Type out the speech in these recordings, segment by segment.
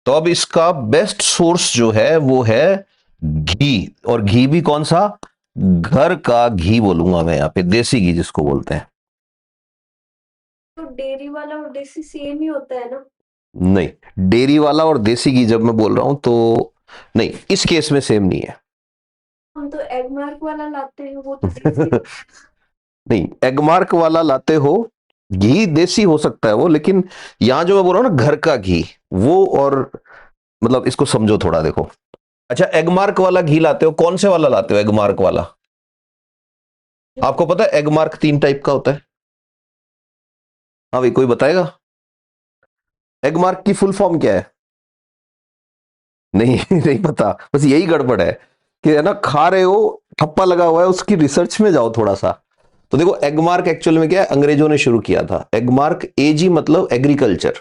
तो अब इसका बेस्ट सोर्स जो है वो है घी। और घी भी कौन सा? घर का घी बोलूंगा मैं यहाँ पे, देसी घी जिसको बोलते हैं। तो डेयरी वाला और देसी सेम ही होता है ना? नहीं, डेयरी वाला और देसी घी जब मैं बोल रहा हूं तो नहीं, इस केस में सेम नहीं है। हम तो एग मार्क वाला लाते हैं, वो तो देसी होता नहीं, एगमार्क वाला लाते हो, घी देसी हो सकता है वो, लेकिन यहां जो मैं बोल रहा हूं ना घर का घी, वो और मतलब इसको समझो थोड़ा, देखो। अच्छा, एगमार्क वाला घी लाते हो, कौन से वाला लाते हो एगमार्क वाला? है। आपको पता है एगमार्क 3 टाइप का होता है? हाँ भाई, कोई बताएगा एगमार्क की फुल फॉर्म क्या है? नहीं नहीं पता, बस यही गड़बड़ है कि है ना, खा रहे हो, ठप्पा लगा हुआ है, उसकी रिसर्च में जाओ थोड़ा सा। तो देखो, एगमार्क एक्चुअल में क्या है, अंग्रेजों ने शुरू किया था। एगमार्क, एजी मतलब एग्रीकल्चर,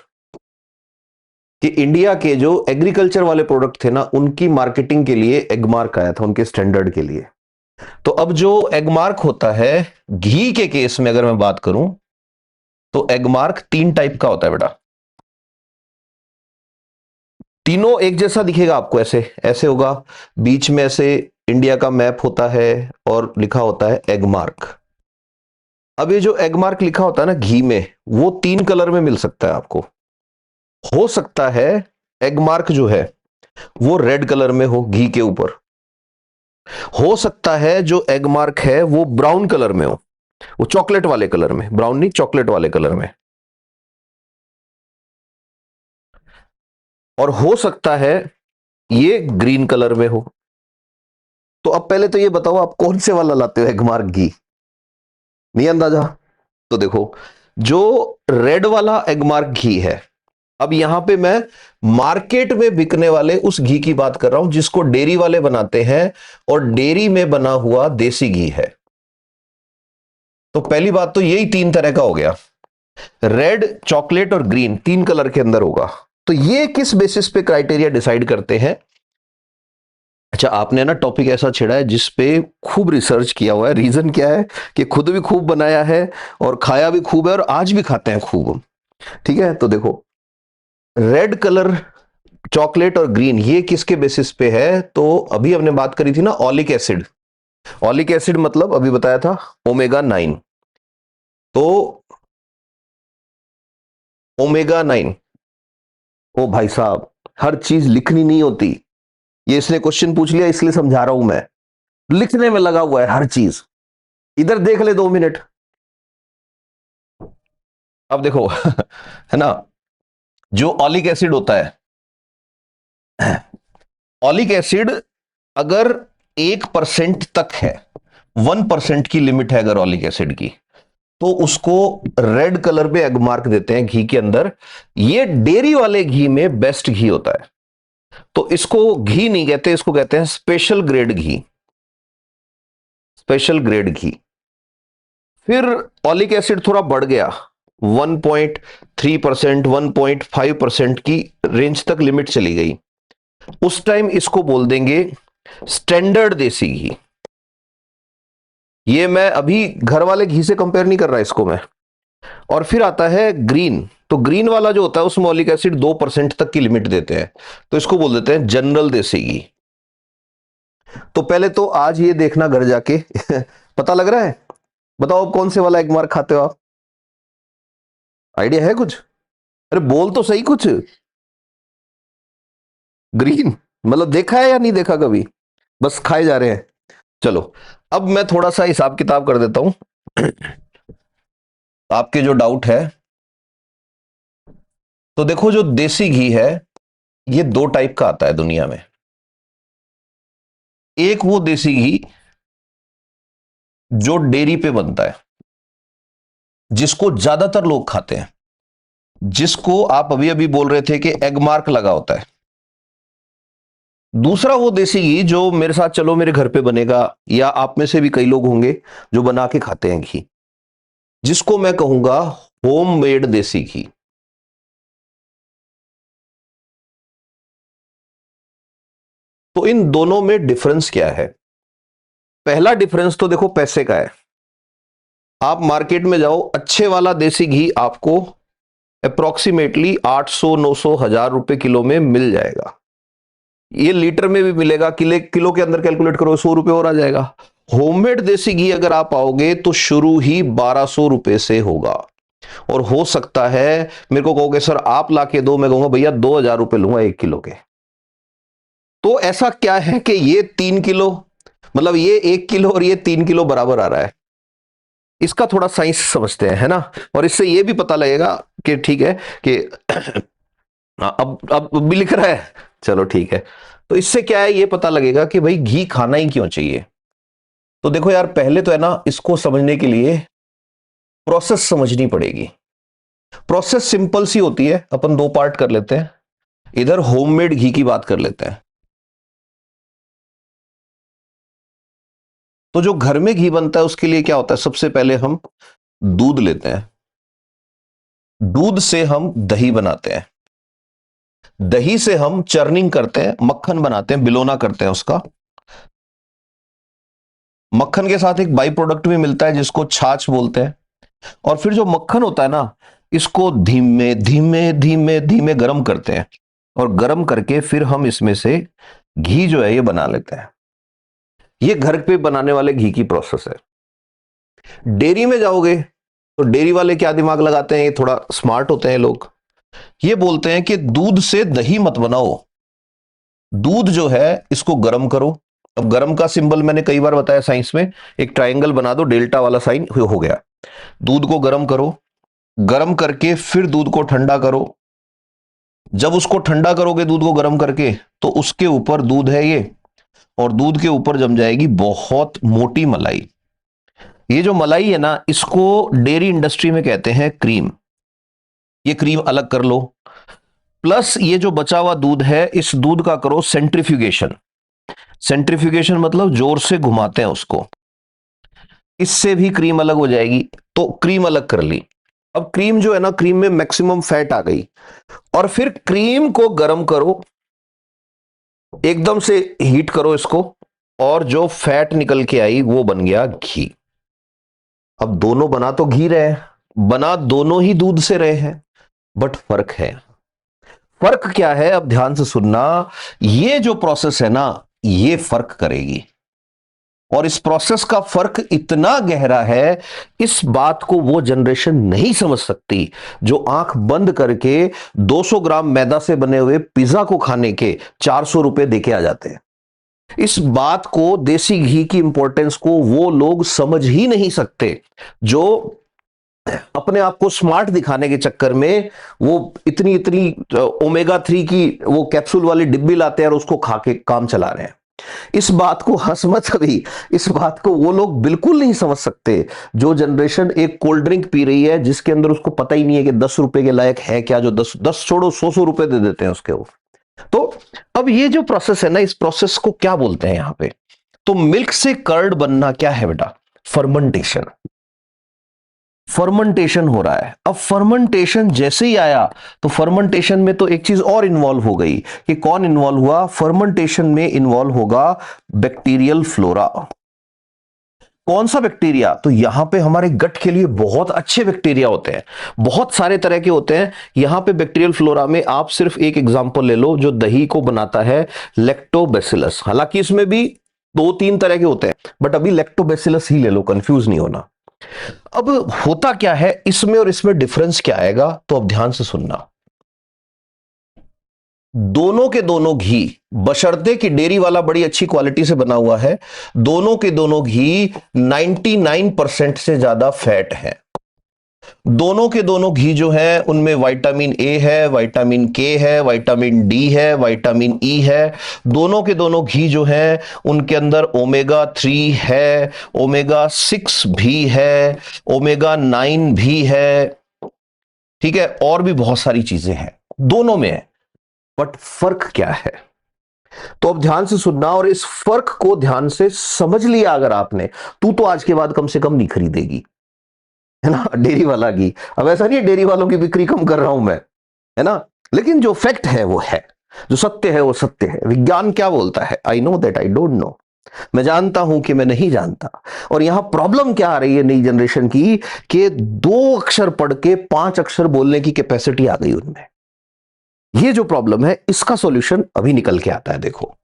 कि इंडिया के जो एग्रीकल्चर वाले प्रोडक्ट थे ना, उनकी मार्केटिंग के लिए एगमार्क आया था, उनके स्टैंडर्ड के लिए। तो अब जो एगमार्क होता है, घी के केस में अगर मैं बात करूं, तो एगमार्क 3 टाइप का होता है बेटा। तीनों एक जैसा दिखेगा आपको, ऐसे ऐसे होगा, बीच में ऐसे इंडिया का मैप होता है और लिखा होता है एगमार्क। अब ये जो एगमार्क लिखा होता है ना घी में, वो 3 कलर में मिल सकता है आपको। हो सकता है एगमार्क जो है वो रेड कलर में हो घी के ऊपर, हो सकता है जो एगमार्क है वो ब्राउन कलर में हो, वो चॉकलेट वाले कलर में, ब्राउन नहीं चॉकलेट वाले कलर में, और हो सकता है ये ग्रीन कलर में हो। तो अब पहले तो ये बताओ, आप कौन से वाला लाते हो एगमार्क घी? नहीं अंदाजा? तो देखो, जो रेड वाला एगमार्क घी है, अब यहां पे मैं मार्केट में बिकने वाले उस घी की बात कर रहा हूं जिसको डेयरी वाले बनाते हैं, और डेयरी में बना हुआ देसी घी है। तो पहली बात तो यही 3 तरह का हो गया, रेड, चॉकलेट और ग्रीन, 3 कलर के अंदर होगा। तो ये किस बेसिस पे क्राइटेरिया डिसाइड करते हैं? अच्छा, आपने ना टॉपिक ऐसा छेड़ा है जिस पे खूब रिसर्च किया हुआ है। रीजन क्या है कि खुद भी खूब बनाया है और खाया भी खूब है और आज भी खाते हैं खूब। ठीक है, तो देखो, रेड कलर, चॉकलेट और ग्रीन, ये किसके बेसिस पे है? तो अभी हमने बात करी थी ना ऑलिक एसिड। ऑलिक एसिड मतलब अभी बताया था ओमेगा 9। तो ओमेगा 9, ओ भाई साहब, हर चीज लिखनी नहीं होती। ये इसने क्वेश्चन पूछ लिया इसलिए समझा रहा हूं मैं, लिखने में लगा हुआ है हर चीज। इधर देख ले 2 मिनट। अब देखो है ना, जो ऑलिक एसिड होता है, ऑलिक एसिड अगर 1% तक है, 1% की लिमिट है अगर ऑलिक एसिड की, तो उसको रेड कलर पे एग मार्क देते हैं घी के अंदर। ये डेयरी वाले घी में बेस्ट घी होता है। तो इसको घी नहीं कहते, इसको कहते हैं स्पेशल ग्रेड घी। स्पेशल ग्रेड घी। फिर ऑलिक एसिड थोड़ा बढ़ गया, 1.3%, 1.5% की रेंज तक लिमिट चली गई, उस टाइम इसको बोल देंगे स्टैंडर्ड देसी घी। ये मैं अभी घर वाले घी से कंपेयर नहीं कर रहा इसको मैं। और फिर आता है ग्रीन। तो ग्रीन वाला जो होता है उसमें ऑलिक एसिड 2% तक की लिमिट देते हैं, तो इसको बोल देते हैं जनरल देसी घी। तो पहले तो आज ये देखना घर जाके पता लग रहा है? बताओ अब कौन से वाला एग मार्क खाते हो आप? आइडिया है कुछ? अरे बोल तो सही कुछ। ग्रीन मतलब देखा है या नहीं देखा कभी? बस खाए जा रहे हैं। चलो, अब मैं थोड़ा सा हिसाब किताब कर देता हूं आपके जो डाउट है। तो देखो, जो देसी घी है ये 2 टाइप का आता है दुनिया में। एक वो देसी घी जो डेयरी पे बनता है, जिसको ज्यादातर लोग खाते हैं, जिसको आप अभी अभी बोल रहे थे कि एग मार्क लगा होता है। दूसरा वो देसी घी जो मेरे साथ चलो मेरे घर पे बनेगा, या आप में से भी कई लोग होंगे जो बना के खाते हैं घी, जिसको मैं कहूंगा होम मेड देसी घी। तो इन दोनों में डिफरेंस क्या है? पहला डिफरेंस तो देखो पैसे का है। आप मार्केट में जाओ, अच्छे वाला देसी घी आपको अप्रोक्सीमेटली 800 900 1000 रुपए किलो में मिल जाएगा। ये लीटर में भी मिलेगा, किलो के अंदर कैलकुलेट करो 100 रुपए और आ जाएगा। होममेड देसी घी अगर आप आओगे तो शुरू ही 1200 रुपए से होगा, और हो सकता है मेरे को कहोगे सर आप लाके दो, मैं कहूंगा भैया 2000 रुपए लूंगा 1 किलो के। तो ऐसा क्या है कि ये 3 किलो, मतलब ये 1 किलो और ये 3 किलो बराबर आ रहा है, इसका थोड़ा साइंस समझते हैं, है ना। और इससे ये भी पता लगेगा कि ठीक है कि अब भी लिख रहा है, चलो ठीक है। तो इससे क्या है, ये पता लगेगा कि भाई घी खाना ही क्यों चाहिए। तो देखो यार, पहले तो है ना, इसको समझने के लिए प्रोसेस समझनी पड़ेगी। प्रोसेस सिंपल सी होती है, अपन दो पार्ट कर लेते हैं। इधर होममेड घी की बात कर लेते हैं। तो जो घर में घी बनता है उसके लिए क्या होता है, सबसे पहले हम दूध लेते हैं, दूध से हम दही बनाते हैं, दही से हम चर्निंग करते हैं, मक्खन बनाते हैं, बिलोना करते हैं उसका। मक्खन के साथ एक बाई प्रोडक्ट भी मिलता है जिसको छाछ बोलते हैं। और फिर जो मक्खन होता है ना, इसको धीमे धीमे धीमे धीमे गर्म करते हैं, और गर्म करके फिर हम इसमें से घी जो है ये बना लेते हैं। ये घर पे बनाने वाले घी की प्रोसेस है। डेयरी में जाओगे तो डेयरी वाले क्या दिमाग लगाते हैं, ये थोड़ा स्मार्ट होते हैं लोग, ये बोलते हैं कि दूध से दही मत बनाओ, दूध जो है इसको गर्म करो। अब गर्म का सिंबल मैंने कई बार बताया साइंस में, एक ट्रायंगल बना दो, डेल्टा वाला साइन हो गया। दूध को गर्म करो, गर्म करके फिर दूध को ठंडा करो। जब उसको ठंडा करोगे दूध को गर्म करके, तो उसके ऊपर दूध है ये, और दूध के ऊपर जम जाएगी बहुत मोटी मलाई। ये जो मलाई है ना, इसको डेयरी इंडस्ट्री में कहते हैं क्रीम। ये क्रीम अलग कर लो, प्लस ये जो बचा हुआ दूध है, इस दूध का करो सेंट्रीफ्यूगेशन। सेंट्रीफ्यूगेशन मतलब जोर से घुमाते हैं उसको, इससे भी क्रीम अलग हो जाएगी। तो क्रीम अलग कर ली। अब क्रीम जो है ना, क्रीम में मैक्सिमम फैट आ गई, और फिर क्रीम को गर्म करो, एकदम से हीट करो इसको, और जो फैट निकल के आई वो बन गया घी। अब दोनों बना तो घी रहे हैं, बना दोनों ही दूध से रहे हैं, बट फर्क है। फर्क क्या है, अब ध्यान से सुनना। ये जो प्रोसेस है ना, ये फर्क करेगी, और इस प्रोसेस का फर्क इतना गहरा है, इस बात को वो जनरेशन नहीं समझ सकती जो आंख बंद करके 200 ग्राम मैदा से बने हुए पिज्जा को खाने के 400 रुपए देके आ जाते हैं। इस बात को, देसी घी की इंपॉर्टेंस को वो लोग समझ ही नहीं सकते, जो अपने आप को स्मार्ट दिखाने के चक्कर में वो इतनी इतनी ओमेगा 3 की वो कैप्सूल वाली डिब्बी लाते हैं और उसको खा के काम चला रहे हैं। इस बात को हंस मत अभी, इस बात को वो लोग बिल्कुल नहीं समझ सकते, जो जनरेशन एक कोल्ड ड्रिंक पी रही है जिसके अंदर उसको पता ही नहीं है कि 10 रुपए के लायक है क्या, जो 10 छोड़ो 100 रुपए दे देते हैं उसके वो। तो अब ये जो प्रोसेस है ना, इस प्रोसेस को क्या बोलते हैं यहां पे, तो मिल्क से कर्ड बनना क्या है बेटा, फर्मेंटेशन। फर्मेंटेशन हो रहा है। अब फर्मेंटेशन जैसे ही आया, तो फर्मेंटेशन में तो एक चीज और इन्वॉल्व हो गई, कि कौन इन्वॉल्व हुआ, फर्मेंटेशन में इन्वॉल्व होगा बैक्टीरियल फ्लोरा। कौन सा बैक्टीरिया, तो यहां पे हमारे गट के लिए बहुत अच्छे बैक्टीरिया होते हैं, बहुत सारे तरह के होते हैं। यहां पे बैक्टीरियल फ्लोरा में आप सिर्फ एक एग्जांपल ले लो, जो दही को बनाता है, लैक्टोबैसिलस। हालांकि इसमें भी 2-3 तरह के होते हैं, बट अभी लैक्टोबैसिलस ही ले लो, कंफ्यूज नहीं होना। अब होता क्या है इसमें और इसमें डिफरेंस क्या आएगा, तो अब ध्यान से सुनना। दोनों के दोनों घी, बशर्ते कि डेयरी वाला बड़ी अच्छी क्वालिटी से बना हुआ है, दोनों के दोनों घी 99% से ज्यादा फैट है। दोनों के दोनों घी जो है उनमें विटामिन ए है, विटामिन के है, विटामिन डी है, विटामिन ई है। दोनों के दोनों घी जो है उनके अंदर ओमेगा 3 है, ओमेगा 6 भी है, ओमेगा 9 भी है, ठीक है, और भी बहुत सारी चीजें हैं दोनों में है। बट फर्क क्या है, तो अब ध्यान से सुनना, और इस फर्क को ध्यान से समझ लिया अगर आपने, तू तो आज के बाद कम से कम नहीं खरीदेगी, है ना, डेयरी वाला घी। अब ऐसा नहीं है डेयरी वालों की बिक्री कम कर रहा हूं मैं, है ना, लेकिन जो फैक्ट है वो है, जो सत्य है वो सत्य है। विज्ञान क्या बोलता है, I know that I don't know, मैं जानता हूं कि मैं नहीं जानता। और यहां प्रॉब्लम क्या आ रही है नई जनरेशन की, कि 2 अक्षर पढ़ के 5 अक्षर बोलने की कैपेसिटी आ गई उनमें। ये जो प्रॉब्लम है, इसका सॉल्यूशन अभी निकल के आता है। देखो,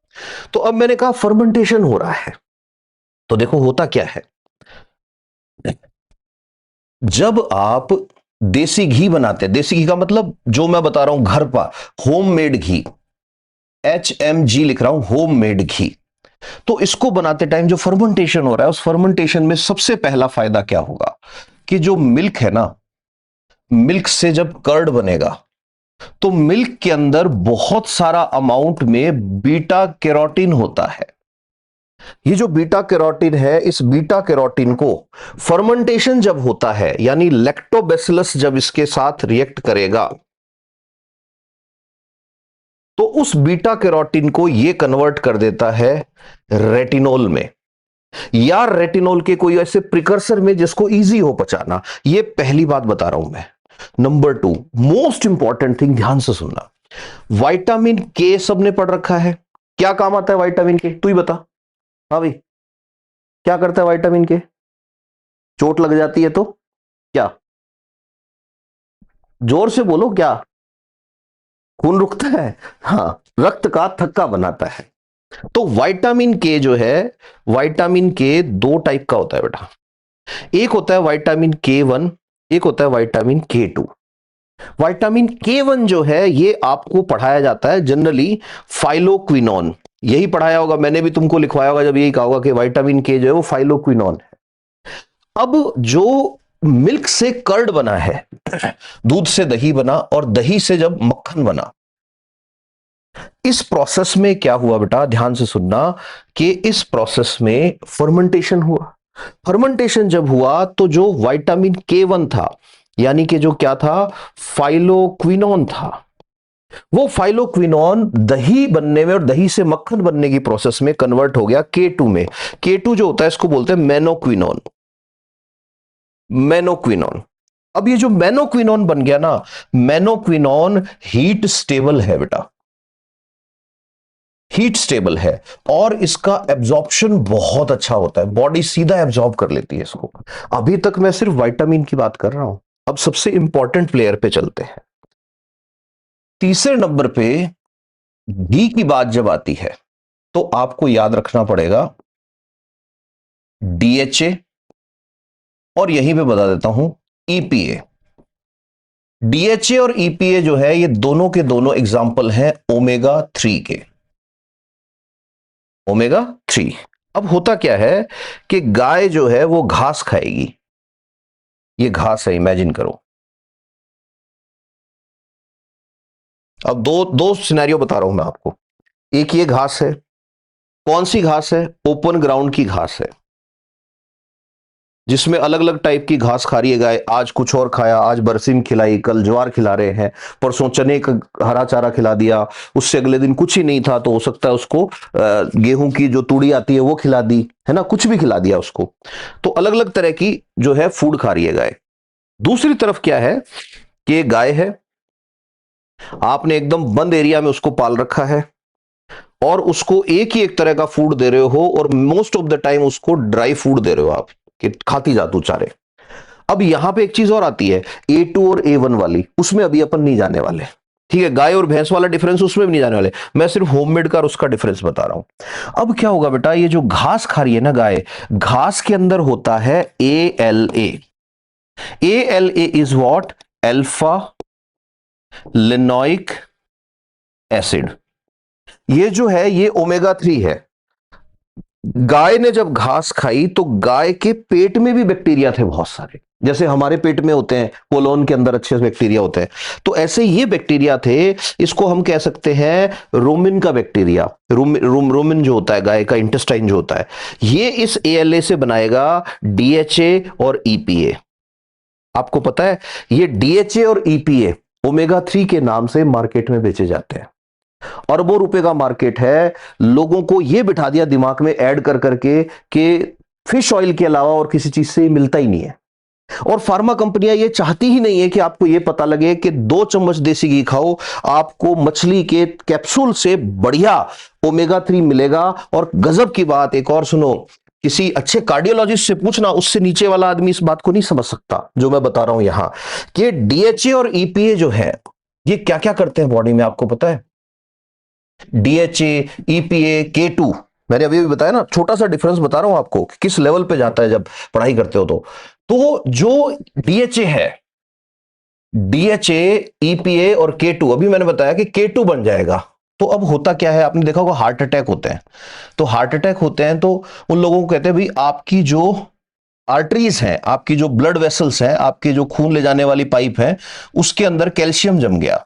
तो अब मैंने कहा फर्मेंटेशन हो रहा है, तो देखो होता क्या है। जब आप देसी घी बनाते हैं, देसी घी का मतलब जो मैं बता रहा हूं घर पर, होममेड घी, HMG लिख रहा हूं, होममेड घी। तो इसको बनाते टाइम जो फर्मेंटेशन हो रहा है, उस फर्मेंटेशन में सबसे पहला फायदा क्या होगा कि जो मिल्क है ना, मिल्क से जब कर्ड बनेगा तो मिल्क के अंदर बहुत सारा अमाउंट में बीटा कैरोटीन होता है। ये जो बीटा कैरोटीन है, इस बीटा कैरोटीन को फर्मेंटेशन जब होता है, यानी लैक्टोबैसिलस जब इसके साथ रिएक्ट करेगा, तो उस बीटा कैरोटीन को यह कन्वर्ट कर देता है रेटिनॉल में, या रेटिनॉल के कोई ऐसे प्रिकर्सर में जिसको इजी हो पचाना। ये पहली बात बता रहा हूं मैं। नंबर 2, मोस्ट इंपॉर्टेंट थिंग, ध्यान से सुनना। विटामिन के सबने पढ़ रखा है, क्या काम आता है विटामिन के, तू ही बता। हाँ भाई, क्या करता है विटामिन के? चोट लग जाती है तो क्या? जोर से बोलो, क्या? खून रुकता है, हाँ, रक्त का थक्का बनाता है। तो विटामिन के जो है, विटामिन के 2 टाइप का होता है बेटा। एक होता है विटामिन K1, एक होता है विटामिन K2। विटामिन K1 जो है, ये आपको पढ़ाया जाता है जनरली फाइलोक्विनोन। यही पढ़ाया होगा, मैंने भी तुमको लिखवाया होगा जब यही कहा होगा कि विटामिन के जो है वो फाइलोक्विनोन है। अब जो मिल्क से कर्ड बना है, दूध से दही बना और दही से जब मक्खन बना, इस प्रोसेस में क्या हुआ बेटा, ध्यान से सुनना, कि इस प्रोसेस में फर्मेंटेशन हुआ। फर्मेंटेशन जब हुआ तो जो विटामिन K1 था, यानी कि जो क्या था, फाइलोक्विनोन था, वो फाइलोक्विनोन दही बनने में और दही से मक्खन बनने की प्रोसेस में कन्वर्ट हो गया K2 में। K2 जो होता है, इसको बोलते हैं मेनोक्विनोन। मेनोक्विनोन। अब ये जो मेनोक्विनोन बन गया ना, मेनोक्विनोन हीट स्टेबल है बेटा, हीट स्टेबल है, और इसका एब्जॉर्प्शन बहुत अच्छा होता है, बॉडी सीधा एब्जॉर्ब कर लेती है इसको। अभी तक मैं सिर्फ विटामिन की बात कर रहा हूं, अब सबसे इंपॉर्टेंट प्लेयर पे चलते हैं। तीसरे नंबर पे डी की बात जब आती है, तो आपको याद रखना पड़ेगा DHA, और यहीं पे बता देता हूं EPA। DHA और EPA जो है, ये दोनों के दोनों एग्जाम्पल हैं ओमेगा 3 के, ओमेगा 3। अब होता क्या है कि गाय जो है वो घास खाएगी, ये घास है, इमेजिन करो। अब दो दो सिनेरियो बता रहा हूं मैं आपको। एक ये घास है, कौन सी घास है? ओपन ग्राउंड की घास है, जिसमें अलग अलग टाइप की घास खा रही है गाय। आज कुछ और खाया, आज बरसिम खिलाई, कल ज्वार खिला रहे हैं, परसों चने का हरा चारा खिला दिया, उससे अगले दिन कुछ ही नहीं था तो हो सकता है उसको गेहूं की जो तूड़ी आती है वो खिला दी, है ना, कुछ भी खिला दिया उसको। तो अलग अलग तरह की जो है फूड खा रही है गाय। दूसरी तरफ क्या है कि गाय है, आपने एकदम बंद एरिया में उसको पाल रखा है, और उसको एक ही एक तरह का फूड दे रहे हो, और मोस्ट ऑफ द टाइम उसको ड्राई फूड दे रहे हो आप, कि खाती जा तू चारे। अब यहां पे एक चीज और आती है, A2 और A1 वाली, उसमें अभी अपन नहीं जाने वाले, ठीक है। गाय और भैंस वाला डिफरेंस उसमें भी नहीं जाने वाले, मैं सिर्फ होममेड का और उसका डिफरेंस बता रहा हूं। अब क्या होगा बेटा, ये जो घास खा रही है ना गाय, घास के अंदर होता है ALA। ALA is what? Alpha linoleic acid. ये जो है ये ओमेगा 3 है। गाय ने जब घास खाई तो गाय के पेट में भी बैक्टीरिया थे बहुत सारे, जैसे हमारे पेट में होते हैं, कोलोन के अंदर अच्छे बैक्टीरिया होते हैं, तो ऐसे ये बैक्टीरिया थे। इसको हम कह सकते हैं रोमिन का बैक्टीरिया। रोमिन जो होता है, गाय का इंटेस्टाइन जो होता है, ये इस ALA से बनाएगा DHA और EPA। आपको पता है ये DHA और EPA ओमेगा 3 के नाम से मार्केट में बेचे जाते हैं, अरबों रुपए का मार्केट है। लोगों को यह बिठा दिया दिमाग में ऐड कर करके कि फिश ऑयल के अलावा और किसी चीज से मिलता ही नहीं है, और फार्मा कंपनियां ये चाहती ही नहीं है कि आपको ये पता लगे कि 2 चम्मच देसी घी खाओ, आपको मछली के कैप्सूल से बढ़िया ओमेगा 3 मिलेगा। और गजब की बात एक और सुनो, किसी अच्छे कार्डियोलॉजिस्ट से पूछना, उससे नीचे वाला आदमी इस बात को नहीं समझ सकता जो मैं बता रहा हूं यहां, कि डीएचए और ईपीए जो है ये क्या क्या करते हैं बॉडी में, आपको पता है? डीएचए, ईपीए, के2, मैंने अभी भी बताया ना, छोटा सा डिफरेंस बता रहा हूं आपको कि किस लेवल पे जाता है जब पढ़ाई करते हो। तो जो डीएचए है, डीएचए, ईपीए और के2, अभी मैंने बताया कि के2 बन जाएगा। तो अब होता क्या है, आपने देखा होगा हार्ट अटैक होते हैं, तो हार्ट अटैक होते हैं तो उन लोगों को कहते हैं भाई आपकी जो आर्टरीज हैं, आपकी जो ब्लड वेसल्स हैं, आपकी जो खून ले जाने वाली पाइप है, उसके अंदर कैल्शियम जम गया,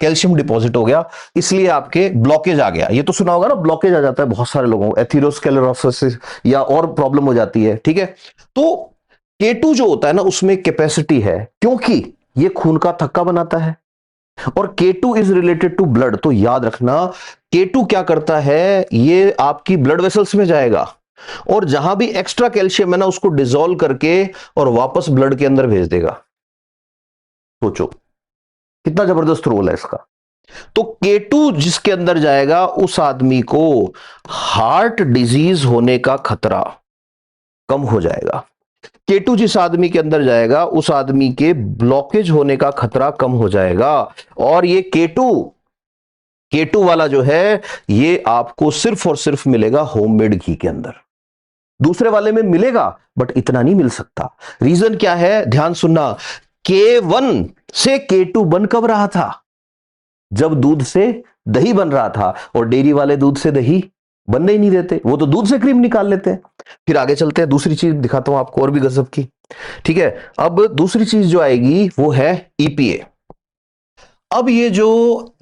कैल्शियम डिपॉजिट हो गया, इसलिए आपके ब्लॉकेज आ गया। ये तो सुना होगा ना, ब्लॉकेज आ जाता है बहुत सारे लोगों को, एथेरोस्क्लेरोसिस या और प्रॉब्लम हो जाती है, ठीक है। तो के2 जो होता है ना, उसमें कैपेसिटी है, क्योंकि ये खून का थक्का बनाता है और के2 इज रिलेटेड टू ब्लड। तो याद रखना, के2 क्या करता है, ये आपकी ब्लड वेसल्स में जाएगा और जहां भी एक्स्ट्रा कैल्शियम है ना, उसको डिसॉल्व करके और वापस ब्लड के अंदर भेज देगा। सोचो कितना जबरदस्त रोल है इसका। तो के2 जिसके अंदर जाएगा, उस आदमी को हार्ट डिजीज होने का खतरा कम हो जाएगा। के2 जिस आदमी के अंदर जाएगा, उस आदमी के ब्लॉकेज होने का खतरा कम हो जाएगा। और ये के2 वाला जो है, ये आपको सिर्फ और सिर्फ मिलेगा होममेड घी के अंदर। दूसरे वाले में मिलेगा बट इतना नहीं मिल सकता। रीजन क्या है, ध्यान सुनना, के1 से के2 बन कब रहा था? जब दूध से दही बन रहा था, और डेयरी वाले दूध से दही बनने ही नहीं देते, वो तो दूध से क्रीम निकाल लेते हैं। फिर आगे चलते हैं, दूसरी चीज दिखाता हूं आपको और भी गजब की, ठीक है। अब दूसरी चीज जो आएगी वो है ईपीए। अब ये जो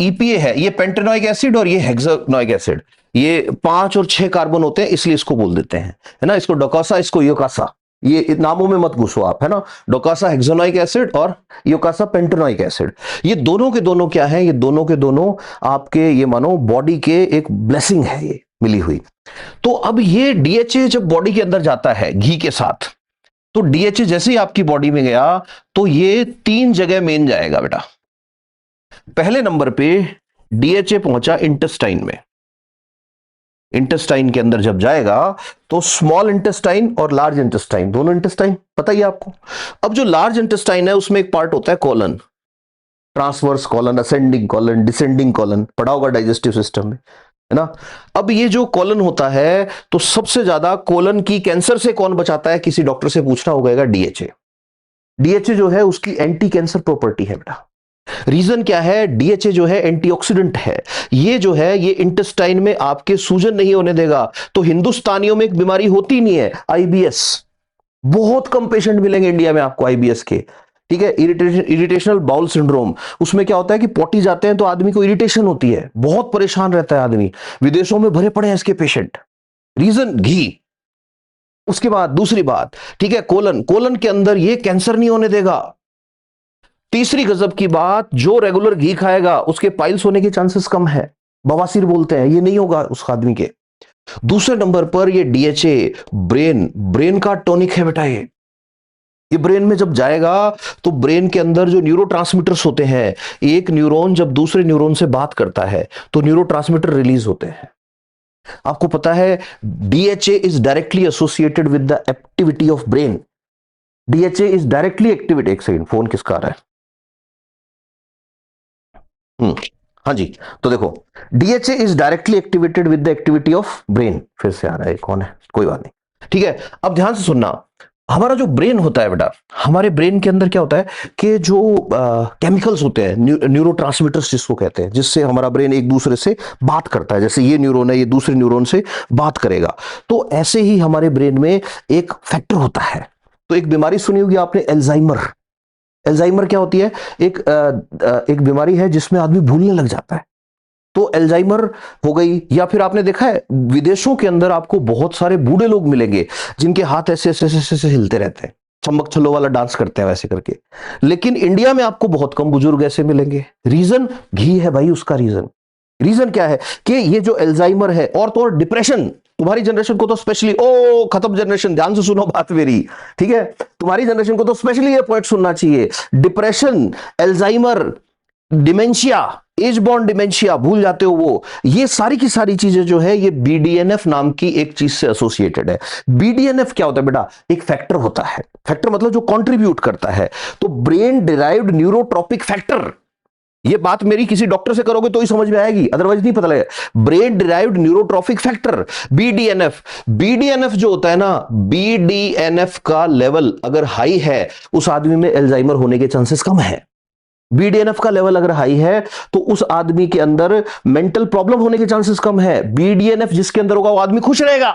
ईपीए है, ये पेंटेनोइक एसिड और ये हेक्सानोइक एसिड, ये 5 और 6 कार्बन होते हैं, इसलिए इसको बोल देते हैं, है ना, इसको डोकासा, इसको योकासा। ये नामों में मत घुसो आप, है ना। डोकासा हेक्सानोइक एसिड और योकासा पेंटेनोइक एसिड, ये दोनों के दोनों क्या है, ये दोनों के दोनों आपके, ये मानो बॉडी के एक ब्लेसिंग है ये मिली हुई। तो अब ये डीएचए जब बॉडी के अंदर जाता है घी के साथ, तो डीएचए जैसे ही आपकी बॉडी में गया, तो ये 3 जगह मेन जाएगा बेटा। पहले नंबर पे डीएचए पहुंचा इंटेस्टाइन में। इंटेस्टाइन के अंदर जब जाएगा, तो स्मॉल इंटेस्टाइन और लार्ज इंटेस्टाइन, दोनों इंटेस्टाइन पता ही आपको। अब जो लार्ज इंटेस्टाइन है, उसमें एक पार्ट होता है colon, transverse colon, ascending colon, descending colon, पढ़ा होगा डाइजेस्टिव सिस्टम में, है ना। अब ये जो कॉलन होता है, तो सबसे ज्यादा कॉलन की कैंसर से कौन बचाता है, किसी डॉक्टर से पूछना होगा, डीएचए। डीएचए जो है उसकी एंटी कैंसर प्रॉपर्टी है बेटा। रीजन क्या है, डीएचए जो है एंटीऑक्सीडेंट है, ये जो है ये इंटेस्टाइन में आपके सूजन नहीं होने देगा। तो हिंदुस्तानियों में एक बीमारी होती नहीं है, आईबीएस। बहुत कम पेशेंट मिलेंगे इंडिया में आपको आईबीएस के, ठीक है। इरिटेशनल बाउल सिंड्रोम, उसमें क्या होता है कि पोटी जाते हैं तो आदमी को इरिटेशन होती है, बहुत परेशान रहता है आदमी, विदेशों में भरे पड़े हैं इसके पेशेंट। रीजन घी। उसके बाद दूसरी बात, ठीक है, कोलन के अंदर ये कैंसर नहीं होने देगा। तीसरी गजब की बात, जो रेगुलर घी खाएगा उसके पाइल्स होने के चांसेस कम है, बवासीर बोलते हैं, ये नहीं होगा उस आदमी के। दूसरे नंबर पर ये डीएचए ब्रेन का टॉनिक है बेटा। ये ब्रेन में जब जाएगा, तो ब्रेन के अंदर जो न्यूरोट्रांसमीटर्स होते हैं, एक न्यूरॉन जब दूसरे न्यूरॉन से बात करता है, तो न्यूरोट्रांसमीटर रिलीज होते हैं। आपको पता है DHA is directly associated with the activity of brain. DHA is directly activity, एक सेकंड, फोन किसका आ रहा है? हाँ जी, तो देखो, DHA is directly activated with the activity of brain. फिर से आ रहा है, कौन है, कोई बात नहीं, ठीक है। अब ध्यान से सुनना, हमारा जो ब्रेन होता है बेटा, हमारे ब्रेन के अंदर क्या होता है कि जो केमिकल्स होते हैं, न्यूरोट्रांसमीटर्स जिसको कहते हैं, जिससे हमारा ब्रेन एक दूसरे से बात करता है, जैसे ये न्यूरॉन है, ये दूसरे न्यूरॉन से बात करेगा। तो ऐसे ही हमारे ब्रेन में एक फैक्टर होता है। तो एक बीमारी सुनी होगी आपने, एल्जाइमर। एल्जाइमर क्या होती है, एक बीमारी है जिसमें आदमी भूलने लग जाता है, तो एल्जाइमर हो गई। या फिर आपने देखा है विदेशों के अंदर आपको बहुत सारे बूढ़े लोग मिलेंगे जिनके हाथ ऐसे ऐसे ऐसे ऐसे हिलते रहते हैं, चम्बक छल्लो वाला डांस करते हैं वैसे करके। लेकिन इंडिया में आपको बहुत कम बुजुर्ग ऐसे मिलेंगे। रीजन घी है भाई उसका। रीजन क्या है कि ये जो एल्जाइमर है, और तो और डिप्रेशन, तुम्हारी जनरेशन को तो स्पेशली, ओ खत्म जनरेशन, ध्यान से सुनो बात मेरी, ठीक है, तुम्हारी जनरेशन को तो स्पेशली ये पॉइंट सुनना चाहिए। Depression, Alzheimer's, dementia, age born dementia, भूल जाते हो वो, ये सारी की सारी चीजें जो है ये बीडीएनएफ नाम की एक चीज से एसोसिएटेड है। बीडीएनएफ क्या होता है बेटा? एक फैक्टर होता है, फैक्टर मतलब जो कंट्रीब्यूट करता है। तो ब्रेन डिराइव्ड न्यूरोट्रॉपिक फैक्टर, ये बात मेरी किसी डॉक्टर से करोगे तो ही समझ में आएगी, अदरवाइज नहीं पता लगेगा। Brain derived neurotrophic factor, BDNF. BDNF जो होता है ना, बीडीएनएफ का लेवल अगर हाई है, उस आदमी में एल्जाइमर होने के चांसेस कम है। बीडीएनएफ का लेवल अगर हाई है तो उस आदमी के अंदर मेंटल प्रॉब्लम होने के चांसेस कम है। बीडीएनएफ जिसके अंदर होगा वो आदमी खुश रहेगा,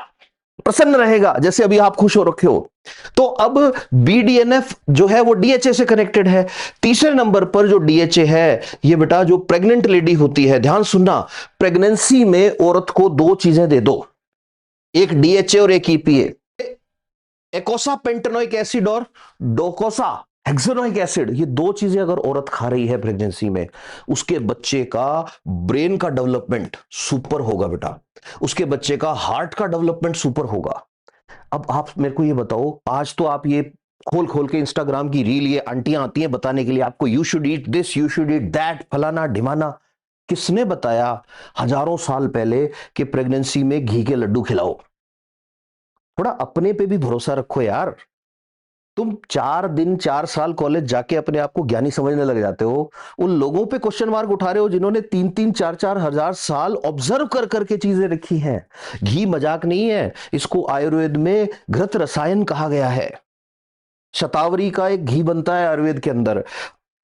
प्रसन्न रहेगा, जैसे अभी आप खुश हो रखे हो। तो अब बीडीएनएफ जो है वो डीएचए से कनेक्टेड है। तीसरे नंबर पर जो डीएचए है, ये बेटा जो प्रेग्नेंट लेडी होती है, ध्यान सुनना, प्रेगनेंसी में औरत को दो चीजें दे दो, एक डीएचए और एक ईपीए, एकोसा पेंटेनोइक एसिड और डोकोसा हेक्सेनोइक एसिड, ये दो चीजें अगर औरत खा रही है प्रेगनेंसी में, उसके बच्चे का ब्रेन का डेवलपमेंट सुपर होगा बेटा, उसके बच्चे का हार्ट का डेवलपमेंट सुपर होगा। अब आप मेरे को ये बताओ, आज तो आप ये खोल खोल के इंस्टाग्राम की रील, ये आंटियां आती हैं बताने के लिए आपको, you should eat this, you should eat that, फलाना ढिमाना। किसने बताया हजारों साल पहले कि प्रेगनेंसी में घी के लड्डू खिलाओ? थोड़ा अपने पे भी भरोसा रखो यार। तुम 4 दिन 4 साल कॉलेज जाके अपने आप को ज्ञानी समझने लग जाते हो, उन लोगों पे क्वेश्चन मार्क उठा रहे हो जिन्होंने 3-3 4-4 हजार साल ऑब्जर्व कर करके चीजें रखी हैं। घी मजाक नहीं है, इसको आयुर्वेद में घृत रसायन कहा गया है। शतावरी का एक घी बनता है आयुर्वेद के अंदर,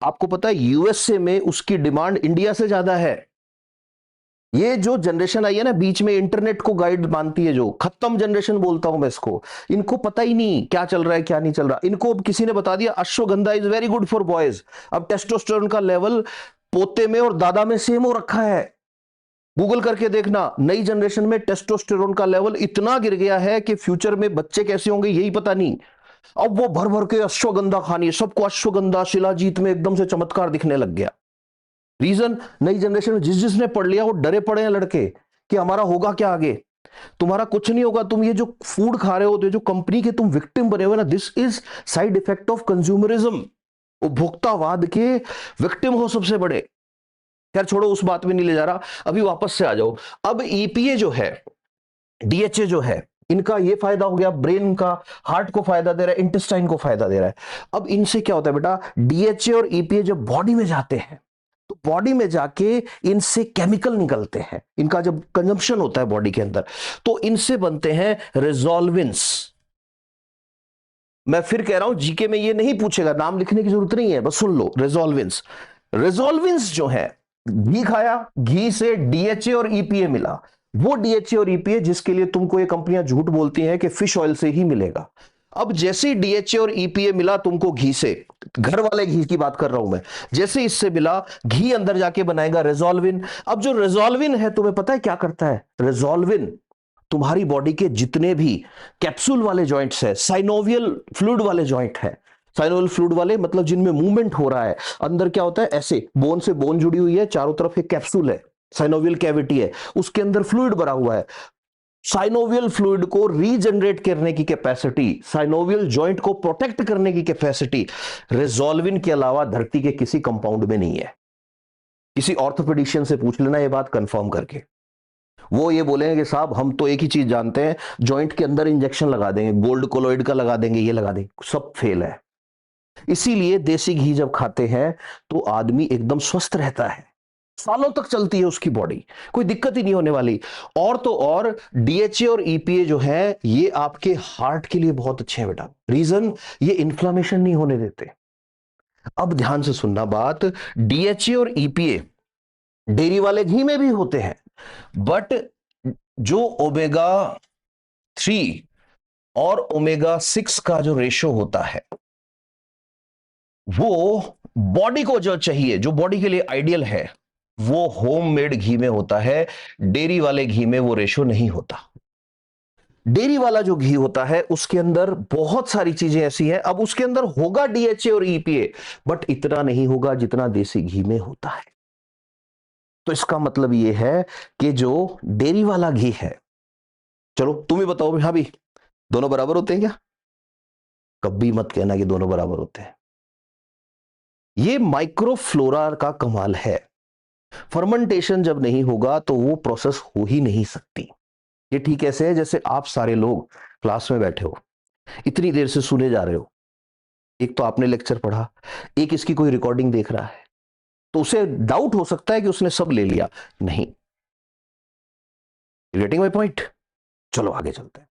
आपको पता है यूएसए में उसकी डिमांड इंडिया से ज्यादा है। ये जो जनरेशन आई है ना बीच में, इंटरनेट को गाइड मानती है, जो खत्म जनरेशन बोलता हूं मैं इसको, इनको पता ही नहीं क्या चल रहा है क्या नहीं चल रहा। इनको किसी ने बता दिया ashwagandha is very good for boys, अब टेस्टोस्टेरोन का लेवल पोते में और दादा में सेम हो रखा है। गूगल करके देखना, नई जनरेशन में टेस्टोस्टेरोन का लेवल इतना गिर गया है कि फ्यूचर में बच्चे कैसे होंगे यही पता नहीं। अब वो भर भर के अश्वगंधा खानी है, सबको अश्वगंधा, शिलाजीत में एकदम से चमत्कार दिखने लग गया। रीजन, नई जनरेशन में जिस जिसने पढ़ लिया वो डरे पड़े हैं लड़के कि हमारा होगा क्या आगे। तुम्हारा कुछ नहीं होगा, तुम ये जो फूड खा रहे हो, तो जो कंपनी के तुम विक्टिम बने हुए ना, this is side effect of consumerism, उपभोक्तावाद के विक्टिम हो सबसे बड़े। खैर छोड़ो, उस बात में नहीं ले जा रहा, अभी वापस से आ जाओ। अब ईपीए जो है, डीएचए जो है, इनका ये फायदा हो गया, ब्रेन का, हार्ट को फायदा दे रहा है, इंटेस्टाइन को फायदा दे रहा है। अब इनसे क्या होता है बेटा, डीएचए और ईपीए जब बॉडी में जाते हैं तो बॉडी में जाके इनसे केमिकल निकलते हैं, इनका जब कंजम्पशन होता है बॉडी के अंदर तो इनसे बनते हैं रिजोल्विंस। मैं फिर कह रहा हूं, जीके में ये नहीं पूछेगा, नाम लिखने की जरूरत नहीं है, बस सुन लो, रिजोल्विंस। रिजोल्विंस जो है, घी खाया, घी से डीएचए और ईपीए मिला, वो डीएचए और ईपीए जिसके लिए तुमको ये कंपनियां झूठ बोलती हैं कि फिश ऑयल से ही मिलेगा। अब जैसे ही डीएचए और ईपीए मिला तुमको घी से, घर वाले घी की बात कर रहा हूं मैं, जैसे इससे मिला, घी अंदर जाके बनाएगा रिजोल्विन। अब जो रिजोल्विन है, तुम्हें पता है क्या करता है? रिजोल्विन तुम्हारी बॉडी के जितने भी कैप्सूल वाले जॉइंट्स है, साइनोवियल फ्लूइड वाले जॉइंट है, साइनोवियल फ्लूइड वाले मतलब जिनमें मूवमेंट हो रहा है, अंदर क्या होता है, ऐसे बोन से बोन जुड़ी हुई है, चारों तरफ एक कैप्सूल है, साइनोवियल कैविटी है, उसके अंदर फ्लूइड भरा हुआ है। साइनोवियल फ्लूइड को रीजनरेट करने की कैपेसिटी, साइनोवियल जॉइंट को प्रोटेक्ट करने की कैपेसिटी रिजोल्विन के अलावा धरती के किसी कंपाउंड में नहीं है। किसी ऑर्थोपेडिशियन से पूछ लेना ये बात कंफर्म करके, वो ये बोलेंगे कि साहब हम तो एक ही चीज जानते हैं, जॉइंट के अंदर इंजेक्शन लगा देंगे, गोल्ड कोलोइड का लगा देंगे, ये लगा देंगे, सब फेल है। इसीलिए देसी घी जब खाते हैं तो आदमी एकदम स्वस्थ रहता है, सालों तक चलती है उसकी बॉडी, कोई दिक्कत ही नहीं होने वाली। और तो और डीएचए और ईपीए जो है ये आपके हार्ट के लिए बहुत अच्छे हैं बेटा। रीजन, ये इन्फ्लामेशन नहीं होने देते। अब ध्यान से सुनना बात, डीएचए और ईपीए डेयरी वाले घी में भी होते हैं, बट जो ओमेगा 3 और ओमेगा 6 का जो रेशो होता है, वो बॉडी को जो चाहिए, जो बॉडी के लिए आइडियल है, वो होममेड घी में होता है। डेयरी वाले घी में वो रेशो नहीं होता। डेयरी वाला जो घी होता है उसके अंदर बहुत सारी चीजें ऐसी हैं, अब उसके अंदर होगा डीएचए और ईपीए, बट इतना नहीं होगा जितना देसी घी में होता है। तो इसका मतलब यह है कि जो डेयरी वाला घी है चलो तुम ही बताओ हाँ भी, दोनों बराबर होते हैं क्या? कभी मत कहना कि दोनों बराबर होते हैं। ये माइक्रोफ्लोरा का कमाल है। फर्मेंटेशन जब नहीं होगा तो वो प्रोसेस हो ही नहीं सकती। ये ठीक ऐसे है जैसे आप सारे लोग क्लास में बैठे हो, इतनी देर से सुने जा रहे हो, एक तो आपने लेक्चर पढ़ा, एक इसकी कोई रिकॉर्डिंग देख रहा है, तो उसे डाउट हो सकता है कि उसने सब ले लिया। नहीं, गेटिंग माय पॉइंट? चलो आगे चलते हैं।